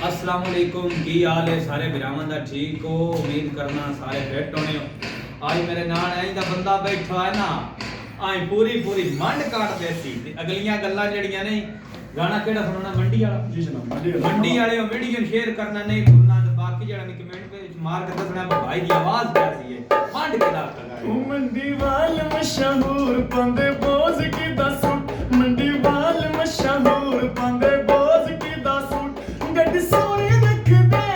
अस्सलाम वालेकुम, की हाल है सारे भरावां दा? ठीक हो? उम्मीद करना सारे फिट होने हो। आज मेरे नाल ऐ दा बंदा बैठा है ना, आई पूरी मंड काट देसी ते अगलियां गल्लां जड़ियां नहीं। गाना केड़ा सुनना? मंडी वाला। जी जनाब, मंडी वाले वीडियो शेयर करना नहीं भूलना ते बाकी जड़ा ने कमेंट पे मार के दसना भाई दी आवाज कैसी है। मंड केड़ा लगा मंडी वाल मशहूर पंदे बोझ की दस, मंडी वाल मशहूर पंदे बोझ की दस, गड्डी सोनी रख दे,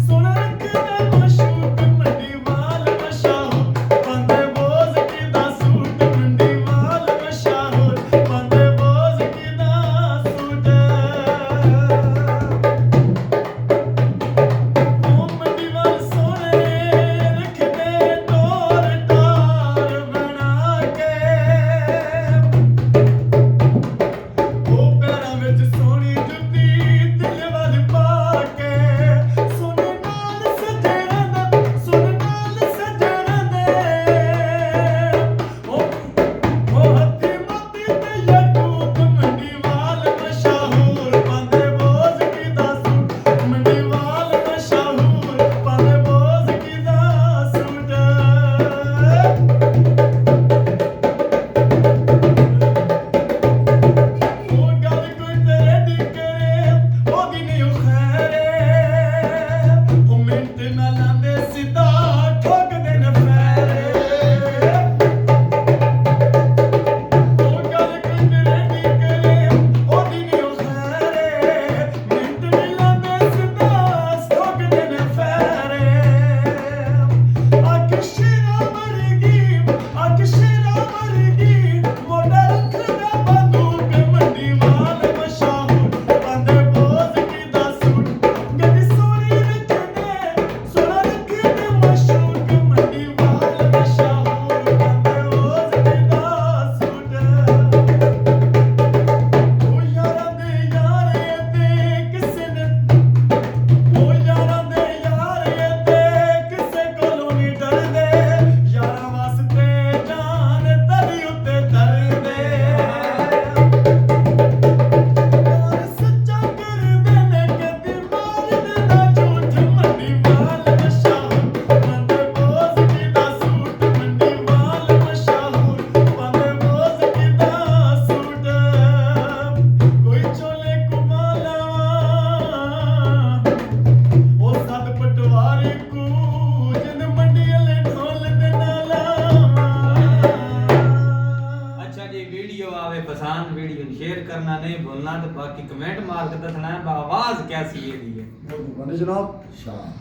सोना रख दे मशहूर। मंडी वाल मशहूर पंदे बोझ की दस, मंडी वाल मशहूर पंदे बोझ की दस। ओ मंडी वाल सोने रख दे टोर टार बना के, ओ पैरां विच सोनी जुत्ती दिल वाल पा के, सोने नाल सजणा दा, सोने नाल सजणा दे, ओ हत्थी मोती ते यकूत। मंडी वाल मशहूर पंदे बोझ की दस, मंडी वाल मशहूर पंदे बोझ की दस। ओ गल कोई तेरे दी करे, ओदी नहीं खैरे, ओ मिंट ना लांदे सीधा ठोक दे न फेरे। ओ गल कोई तेरे दी करे, ओदी नहीं खैरे, मिंट नहीं लांदे सीधा ठोक दे न फेरे। आख शेरा वर्गी, आख शेरा वर्गी, मोढा रखदा बंदूक। मंडी वाल मशहूर पंदे बोझ की दस, गड्डी सोनी रख दे, सोना रख दे मशहूर। मंडी वाल मशहूर पंदे बोझ की दस। ओ यारां दे यारे ते किसे ने, ओ यारां दे यारे ते किसे कोलों नहीं डरदे, यारां वास्ते जान तली उत्ते तरदे। यार सच्चा करदे ने कदी मारदे ना झूठ। मंडी वाल मशहूर पंदे बोझ की दस, मंडी वाल मशहूर पंदे बोझ की दस। कोई चोले कुमाला ओ सद पटवारी को, जिन मंडी वाले ढोल दे नाला। अच्छा जी, वीडियो आवे पसंद वीडियो शेयर करना नहीं भूलना तो बाकी कमेंट मार के दसना है आवाज कैसी है दी है। जनाब शाह।